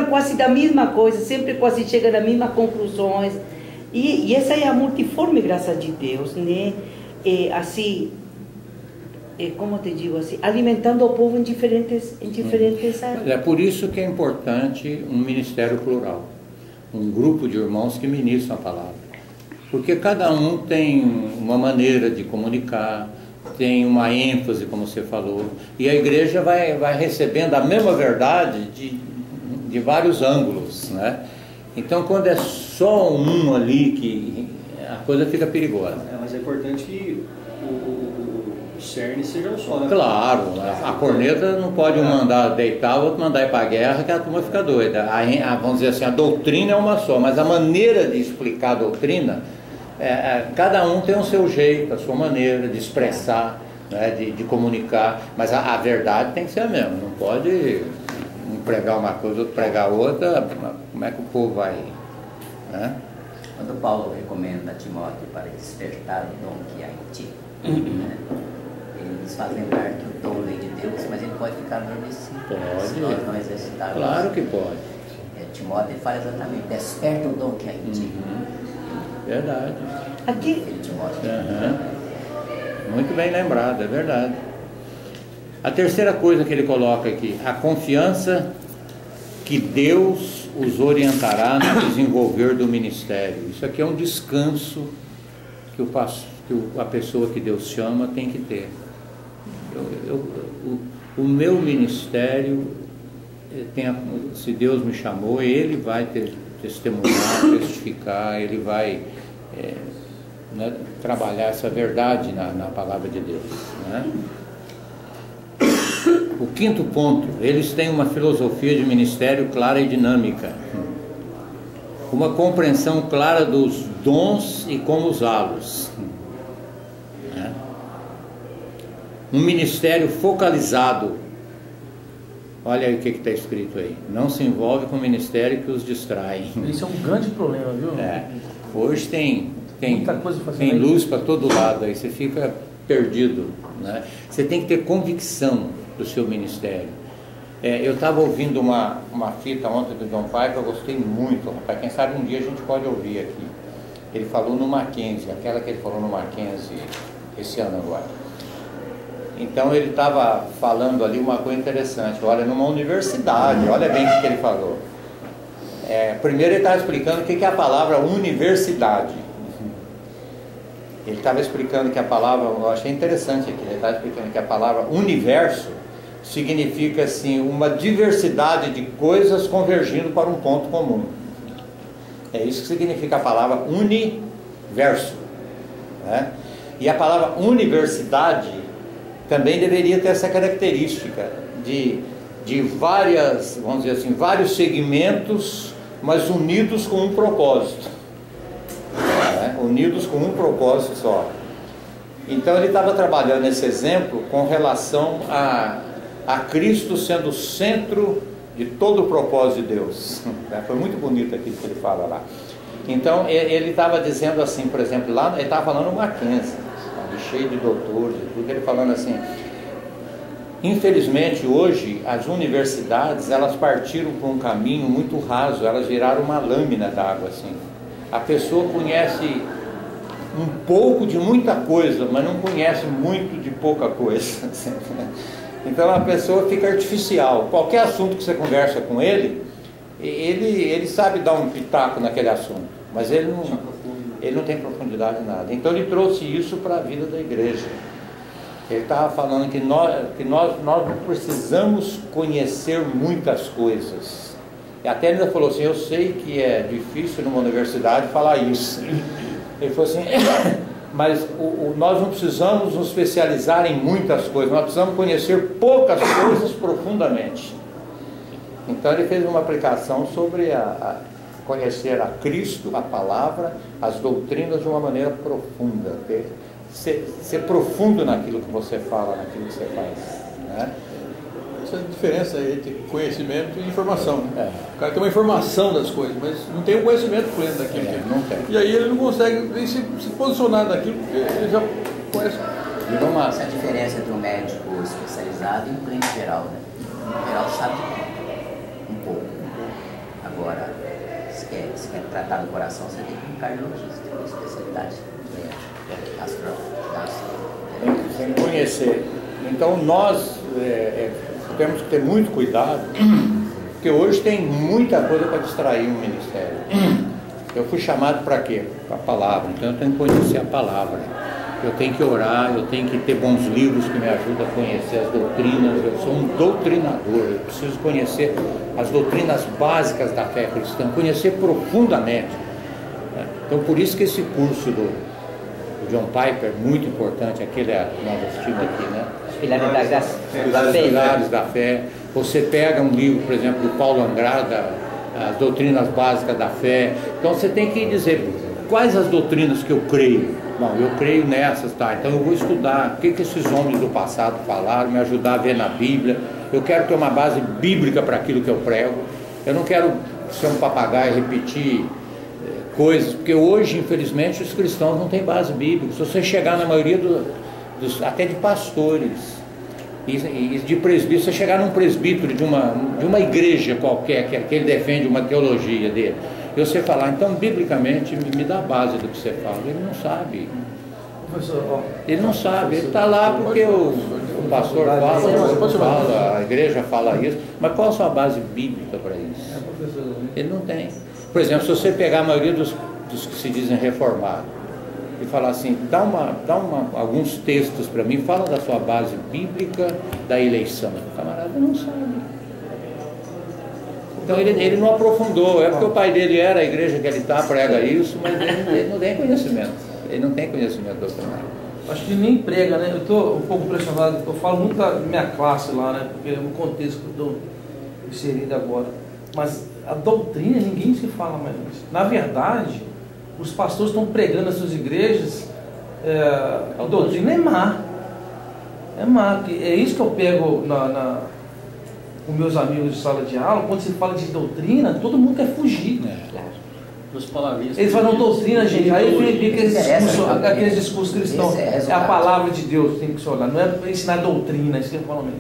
quase da mesma coisa, sempre quase chega das mesmas conclusões. E essa é a multiforme graça de Deus, né? Assim, como te digo assim, alimentando o povo em diferentes áreas. É por isso que é importante um ministério plural, um grupo de irmãos que ministram a palavra, porque cada um tem uma maneira de comunicar, tem uma ênfase, como você falou, e a igreja vai recebendo a mesma verdade de vários ângulos, né? Então, quando é só um ali, que a coisa fica perigosa. Mas é importante que o cerne seja um só, né? Claro, a corneta não pode um mandar deitar, o outro mandar ir para a guerra, que a turma fica doida. Vamos dizer assim, a doutrina é uma só, mas a maneira de explicar a doutrina, cada um tem o seu jeito, a sua maneira de expressar, né, de comunicar, mas a verdade tem que ser a mesma, não pode um pregar uma coisa, outro pregar outra, como é que o povo vai, né? Quando Paulo recomenda a Timóteo para despertar o dom que há em ti, né, ele nos faz lembrar que o dom vem de Deus, mas ele pode ficar adormecido se nós não exercitarmos. Claro que pode. Timóteo fala exatamente, desperta o dom que há em ti. Verdade. Aqui, muito bem lembrado, é verdade. A terceira coisa que ele coloca aqui, a confiança que Deus os orientará no desenvolver do ministério. Isso aqui é um descanso que a pessoa que Deus chama tem que ter. O meu ministério, se Deus me chamou, Ele vai testemunhar, testificar, Ele vai trabalhar essa verdade na palavra de Deus, né? O quinto ponto, eles têm uma filosofia de ministério clara e dinâmica, uma compreensão clara dos dons e como usá-los, né? Um ministério focalizado. Olha aí o que está escrito aí: não se envolve com o ministério que os distrai. Isso é um grande problema, viu? Hoje tem muita coisa fazendo, tem luz para todo lado, aí você fica perdido, né? Você tem que ter convicção do seu ministério. Eu estava ouvindo uma fita ontem do John Piper, eu gostei muito, rapaz. Quem sabe um dia a gente pode ouvir aqui. Ele falou no Mackenzie, aquela que ele falou no Mackenzie esse ano agora. Então ele estava falando ali uma coisa interessante. Olha, numa universidade, olha bem o que ele falou. Primeiro ele estava explicando o que é a palavra universidade. Ele estava explicando que a palavra, eu achei interessante aqui, ele estava explicando que a palavra universo significa assim, uma diversidade de coisas convergindo para um ponto comum. É isso que significa a palavra universo, né? E a palavra universidade também deveria ter essa característica de várias, vamos dizer assim, vários segmentos, mas unidos com um propósito. Unidos com um propósito só. Então ele estava trabalhando esse exemplo com relação a Cristo sendo o centro de todo o propósito de Deus. Foi muito bonito aquilo que ele fala lá. Então ele estava dizendo assim, por exemplo, lá ele estava falando no Mackenzie, cheio de doutores e tudo, ele falando assim: infelizmente hoje as universidades, elas partiram por um caminho muito raso, elas viraram uma lâmina d'água assim. A pessoa conhece um pouco de muita coisa, mas não conhece muito de pouca coisa. Então a pessoa fica artificial. Qualquer assunto que você conversa com ele sabe dar um pitaco naquele assunto, mas ele não tem profundidade em nada. Então ele trouxe isso para a vida da igreja. Ele estava falando que nós não precisamos conhecer muitas coisas. E até ele falou assim: eu sei que é difícil numa universidade falar isso. Ele falou assim: mas nós não precisamos nos especializar em muitas coisas, nós precisamos conhecer poucas coisas profundamente. Então ele fez uma aplicação sobre conhecer a Cristo, a palavra, as doutrinas de uma maneira profunda, ser profundo naquilo que você fala, naquilo que você faz, né? Essa diferença entre conhecimento e informação, né? O cara tem uma informação das coisas, mas não tem o conhecimento pleno daquilo. Não tem. E aí ele não consegue nem se posicionar naquilo, porque ele já conhece. Essa é a diferença entre um médico especializado e um cliente geral, né? O geral sabe um pouco. você quer tratar do coração, você tem que ir um cardiologista, tem uma especialidade. Tem que conhecer. Então nós temos que ter muito cuidado, porque hoje tem muita coisa para distrair um ministério. Eu fui chamado para quê? Para a palavra, então eu tenho que conhecer a palavra. Eu tenho que orar, eu tenho que ter bons livros que me ajudam a conhecer as doutrinas. Eu sou um doutrinador, eu preciso conhecer as doutrinas básicas da fé cristã, conhecer profundamente. Então por isso que esse curso do John Piper, muito importante, aquele nós assistimos aqui, né? Pilares da graça. Os pilares da fé. Você pega um livro, por exemplo, do Paulo Andrada, as doutrinas básicas da fé. Então você tem que dizer quais as doutrinas que eu creio. Bom, eu creio nessas, tá? Então eu vou estudar o que esses homens do passado falaram, me ajudar a ver na Bíblia. Eu quero ter uma base bíblica para aquilo que eu prego. Eu não quero ser um papagaio e repetir coisas, porque hoje, infelizmente, os cristãos não têm base bíblica. Se você chegar na maioria até de pastores e de presbíteros, você chegar num presbítero de uma igreja qualquer, que ele defende uma teologia dele, e você falar, então, biblicamente, me dá a base do que você fala. Ele não sabe. Ele não sabe. Ele está lá porque o pastor fala, a igreja fala isso. Mas qual a sua base bíblica para isso? Ele não tem. Por exemplo, se você pegar a maioria dos que se dizem reformados e falar assim, dá alguns textos para mim, fala da sua base bíblica da eleição. O camarada não sabe. Então ele não aprofundou, é porque o pai dele era a igreja que ele está, prega isso, mas ele não tem conhecimento. Ele não tem conhecimento doutrinário. Acho que nem prega, né? Eu estou um pouco impressionado, eu falo muito da minha classe lá, né? Porque é um contexto que eu estou inserido agora. Mas a doutrina, ninguém se fala mais disso. Na verdade, os pastores estão pregando nas suas igrejas, a doutrina é má. É má. É isso que eu pego com meus amigos de sala de aula. Quando se fala de doutrina, todo mundo quer fugir. Dos palavrinhas. Eles falam doutrina, gente. Aí vem aqueles discursos cristãos. É a palavra de Deus que tem que se olhar. Não é para ensinar doutrina, isso que eu falo mesmo.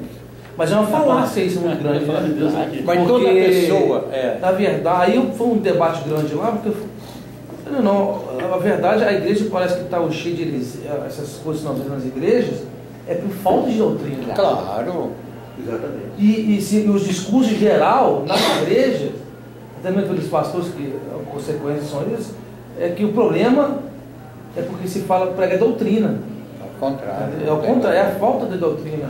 Mas é uma falácia isso muito grande. Mas toda pessoa. Na verdade, aí foi um debate grande lá, porque não, a verdade, a igreja parece que está cheia de essas coisas que nós vemos nas igrejas, é por falta de doutrina. Claro. Exatamente. E os discursos em geral, nas igrejas, até mesmo pelos pastores, que a consequência são eles, é que o problema é porque se fala, prega doutrina. Ao contrário. É o contrário, é a falta de doutrina.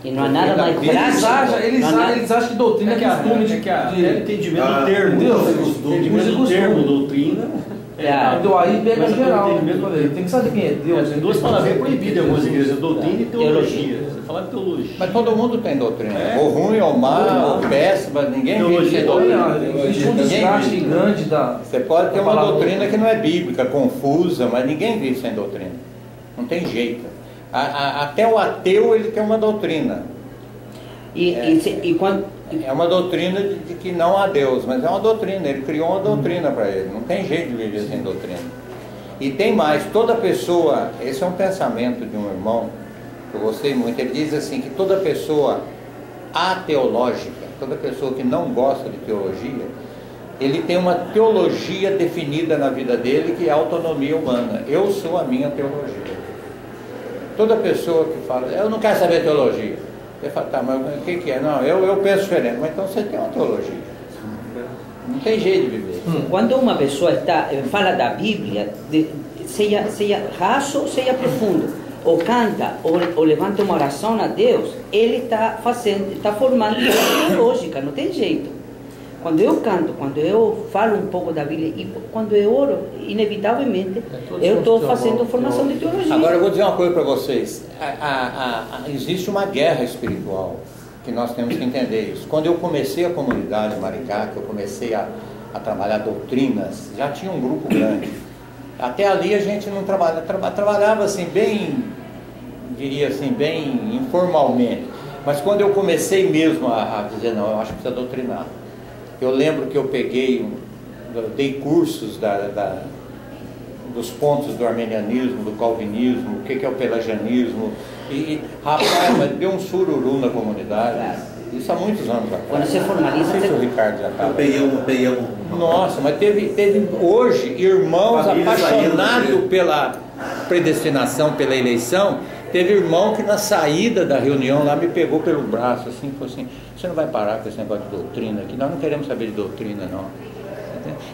E não há nada mais prático. Eles acham que doutrina é costume de entendimento do termo. Entendimento do termo, doutrina. Então aí pega geral. Tem que saber quem é Deus. Tem duas palavras proibidas em algumas igrejas: doutrina e teologia. Você fala de teologia. Mas todo mundo tem doutrina. Ou ruim, ou má, ou péssima, ninguém vive sem doutrina. Existe um desgaste grande da. Você pode ter uma doutrina que não é bíblica, confusa, mas ninguém vive sem doutrina. Não tem jeito. Até o ateu ele tem uma doutrina. É uma doutrina de que não há Deus, mas é uma doutrina, ele criou uma doutrina para ele, não tem jeito de viver sem doutrina. E tem mais, toda pessoa, esse é um pensamento de um irmão que eu gostei muito, ele diz assim, que toda pessoa ateológica, toda pessoa que não gosta de teologia, ele tem uma teologia definida na vida dele, que é a autonomia humana. Eu sou a minha teologia. Toda pessoa que fala, eu não quero saber teologia, você fala, tá, mas o que é? Não, eu penso diferente. Mas então você tem uma teologia. Não tem jeito de viver. Quando uma pessoa fala da Bíblia, seja raso, seja profundo, ou canta, ou levanta uma oração a Deus, ele está formando uma teológica, não tem jeito. Quando eu canto, quando eu falo um pouco da Bíblia e quando eu oro, inevitavelmente, eu estou fazendo formação de teologia. Agora eu vou dizer uma coisa para vocês. Existe uma guerra espiritual que nós temos que entender isso. Quando eu comecei a comunidade Maricá, que eu comecei a trabalhar doutrinas, já tinha um grupo grande. Até ali a gente não trabalhava assim bem, diria assim, bem informalmente. Mas quando eu comecei mesmo a dizer, não, eu acho que precisa doutrinar. Eu lembro que eu dei cursos dos pontos do armenianismo, do calvinismo, o que é o pelagianismo, rapaz, mas deu um sururu na comunidade. Isso há muitos anos atrás. Quando você formaliza, Não sei se o você... Ricardo já estava. Peião. Nossa, mas teve hoje irmãos apaixonados pela predestinação, pela eleição. Teve irmão que na saída da reunião lá me pegou pelo braço assim, falou assim: você não vai parar com esse negócio de doutrina aqui, nós não queremos saber de doutrina não.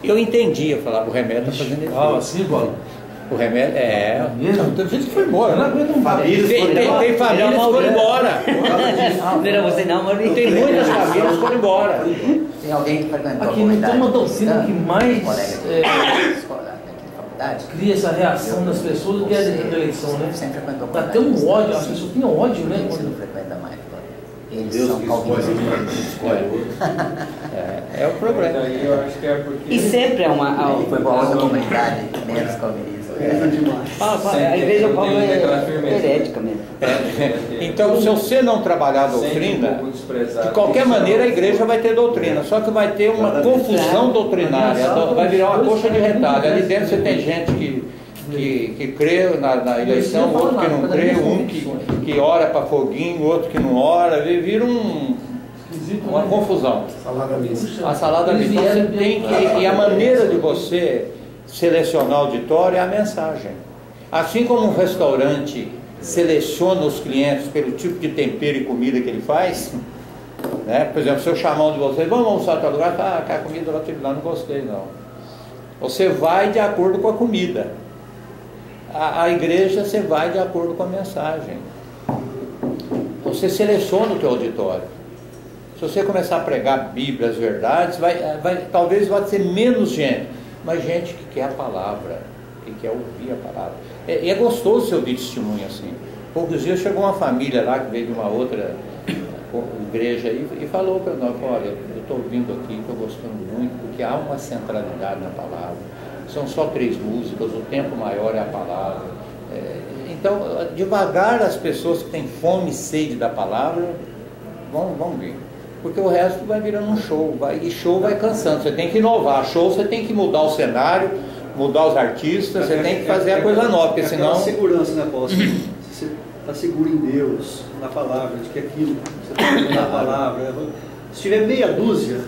Eu entendi, eu falava, o remédio está fazendo efeito. Ah, assim, Paulo? O remédio Não, teve gente que foi embora, né? tem famílias que foram embora. Não era você não, Maurício. Tem muitas famílias que foram embora. Tem alguém que frequentou Aqui não tem uma doutrina que mais faculdade? cria essa reação das pessoas do que a da eleição, né? Sempre frequentou Dá até um ódio, as pessoas tinham ódio, né? Você não frequenta mais, eles Deus são que calvinistas. É o problema. Daí eu acho que é porque... E sempre é uma... Ele foi para outra comunidade, menos calvinista. A igreja Paulo é herética mesmo. Então, se você não trabalhar a doutrina, de qualquer maneira a igreja vai ter doutrina, só que vai ter uma confusão doutrinária, vai virar uma coxa de retalho. Ali dentro você tem gente que crê na eleição, outro que não crê, um que ora para foguinho, outro que não ora, vira uma confusão. A salada mista. Então você tem que, e a maneira de você selecionar o auditório é a mensagem. Assim como um restaurante seleciona os clientes pelo tipo de tempero e comida que ele faz, né? Por exemplo, se eu chamar um de vocês, vamos almoçar em tal lugar, a comida lá não gostei não. Você vai de acordo com a comida. A igreja você vai de acordo com a mensagem. Você seleciona o teu auditório. Se você começar a pregar a Bíblia, as verdades, talvez vai ser menos gente, mas gente que quer a palavra, que quer ouvir a palavra. E é gostoso você ouvir testemunho assim. Poucos dias chegou uma família lá que veio de uma outra igreja e falou para nós: olha, eu estou vindo aqui, estou gostando muito, porque há uma centralidade na palavra. São só 3 músicas, o tempo maior é a palavra. Então, devagar as pessoas que têm fome e sede da palavra vão vir. Porque o resto vai virando um show, e show vai cansando. Você tem que inovar. Show você tem que mudar o cenário, mudar os artistas, você tem que fazer a coisa nova, porque senão... segurança, né, Paulo? Se você está seguro em Deus, na palavra, de que aquilo, você está na palavra... Se tiver meia dúzia,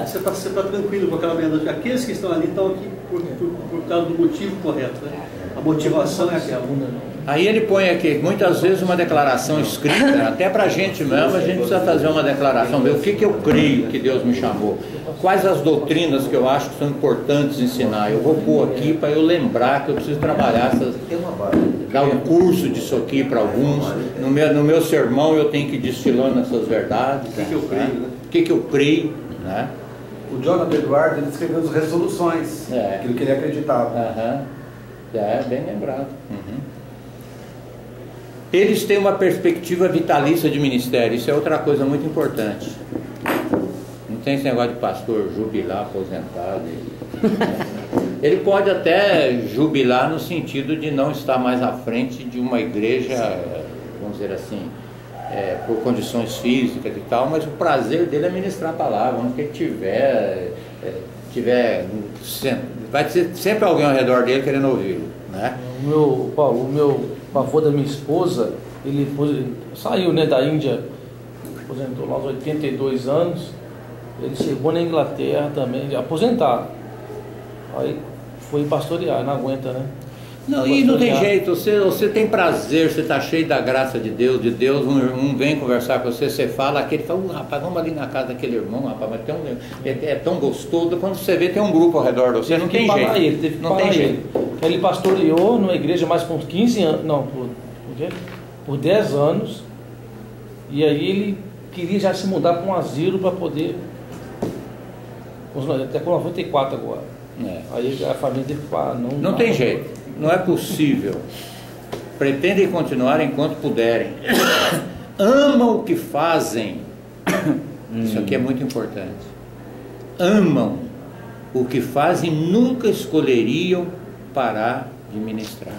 você está tranquilo com aquela meia dúzia. Aqueles que estão ali estão aqui por causa do motivo correto, né? A motivação é aquela. Aí ele põe aqui, muitas vezes, uma declaração escrita, até para a gente mesmo, a gente precisa fazer uma declaração, ver o que eu creio que Deus me chamou, quais as doutrinas que eu acho que são importantes ensinar. Eu vou pôr aqui para eu lembrar que eu preciso trabalhar dar um curso disso aqui para alguns. No meu sermão eu tenho que ir destilando essas verdades. O que eu creio, né? O que eu creio, né? O Jonathan Eduardo, ele escreveu as resoluções, aquilo que ele acreditava. Bem lembrado. Eles têm uma perspectiva vitalícia de ministério, isso é outra coisa muito importante. Não tem esse negócio de pastor jubilar, aposentado. Ele pode até jubilar no sentido de não estar mais à frente de uma igreja, vamos dizer assim, por condições físicas e tal, mas o prazer dele é ministrar a palavra. Onde ele tiver, vai ter sempre alguém ao redor dele querendo ouvi-lo, né? O meu avô da minha esposa, ele saiu, né, da Índia, aposentou lá aos 82 anos, ele chegou na Inglaterra também, aposentado, aí foi pastorear, não aguenta, né? Não, e não tem jeito, você tem prazer, você está cheio da graça de Deus, um vem conversar com você, você fala, aquele fala, rapaz, vamos ali na casa daquele irmão, rapaz, mas é tão gostoso, quando você vê tem um grupo ao redor de você, não tem jeito. Não tem jeito. Ele pastoreou numa igreja mais por 15 anos, não, por 10 anos, e aí ele queria já se mudar para um asilo para poder, até com 94 agora. Aí a família teve que falar, não tem jeito, não é possível. Pretendem continuar enquanto puderem. Amam o que fazem. Isso aqui é muito importante. Amam o que fazem, nunca escolheriam parar de ministrar.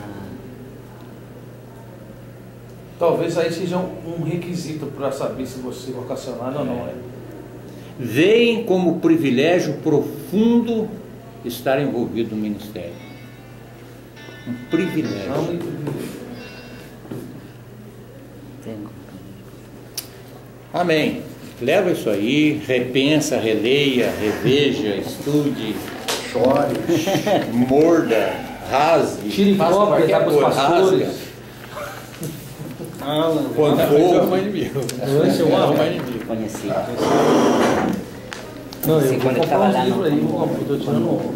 Talvez aí seja um requisito para saber se você é vocacionado ou não é. Veem como privilégio profundo estar envolvido no ministério. Um privilégio. Amém. Leva isso aí, repensa, releia, reveja, estude, Chore. morda, rasgue, Tire faça cópia, qualquer dá para os coisa, pastores. rasga. Ah, não. Quando Mas for- eu arrumar inimigo. Esse é o Arrumar homem. inimigo. Conheci. Não, Sim, eu vou quando eu comprar tava uns lá livros aí, vou comprar, tô tirando no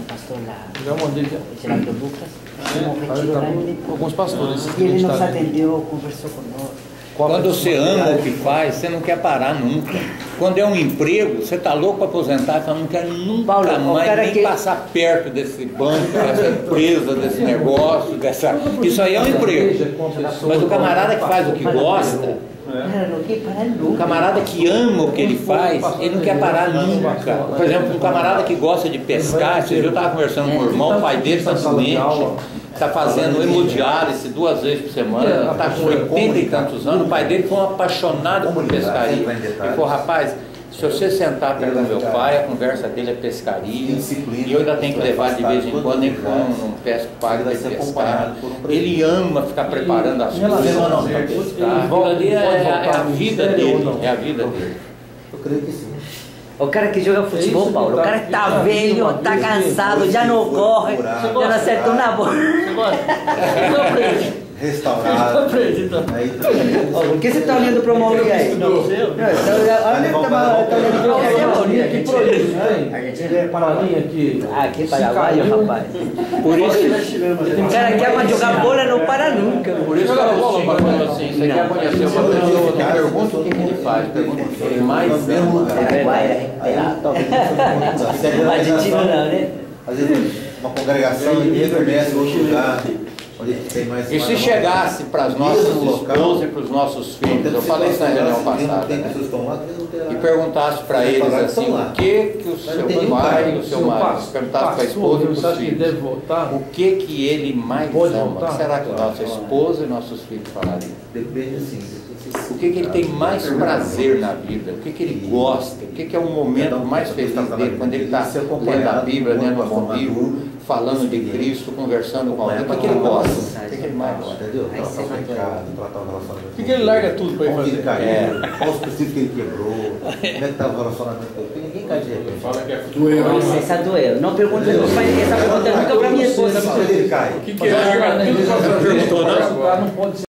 pastor lá, já mandei já. Geraldo Lucas, um retiro lá em Alguns pastores. e ele nos atendeu, conversou conosco. Quando você ama o que faz, você não quer parar nunca. Quando é um emprego, você está louco para aposentar, você não quer nunca Paulo, o mais cara nem que- passar perto desse banco, dessa empresa, desse negócio, dessa... Isso aí é um emprego. Mas o camarada que faz o que gosta, Cara, não quer parar o nunca. camarada que ama o que ele faz, ele não quer parar nunca. Por exemplo, um camarada que gosta de pescar, esse dia eu estava conversando com o irmão, o pai dele está doente, está fazendo hemodiálise 2 vezes por semana, está com 80 e tantos anos, o pai dele foi um apaixonado por pescaria. Ele falou, rapaz, se você sentar perto do meu pai, a conversa dele é pescaria, e eu ainda tenho que levar de vez em quando, nem como, não pesco, pago de pescar. Ele ama ficar preparando as coisas para pescar. Aquilo ali é a vida dele, é a vida dele. Eu creio que sim. O cara que joga futebol, Paulo, o cara que tá velho, tá cansado, já não corre, já não acertou na bola. Restaurado. Aí, Por que você tá olhando pro Mauri aí? Não, olha, tá olhando pro Mauri Que aqui. proíbe, tem? Paraninha aqui. Ah, que paraguaio, rapaz. Por isso, O cara quer pra jogar bola, não para nunca. por isso que eu falo assim, você quer conhecer uma pessoa, pergunta o que ele faz, pergunta o que ele mais ama. É verdade. Argentino não, né? às vezes, uma congregação e começa em outro lugar, onde tem mais. E se chegasse para as nossas esposas e para os nossos filhos, eu falei isso na reunião passada, né? E perguntasse para eles assim, o que o seu pai e o seu marido, perguntasse para a esposa e para os filhos, o que ele mais ama, o que será que nossa esposa e nossos filhos falariam? Depende assim. O que ele tem mais prazer na vida? O que ele gosta? O que é o momento mais feliz dele? Quando ele está lendo a Bíblia, lendo um bom livro, falando de Cristo, conversando com alguém. O que ele gosta? O que ele mais gosta? Entendeu? Tratar o relacionamento. Por que ele larga tudo para ir Onde ele fazer? caiu, qual os princípios que ele quebrou, como é que estava o relacionamento dele. Porque ninguém cai de repente. Fala que é Com licença, doeu. Não pergunta, essa pergunta nunca pra minha esposa. Ele cai. O que ele larga tudo para fazer? Não pode ser.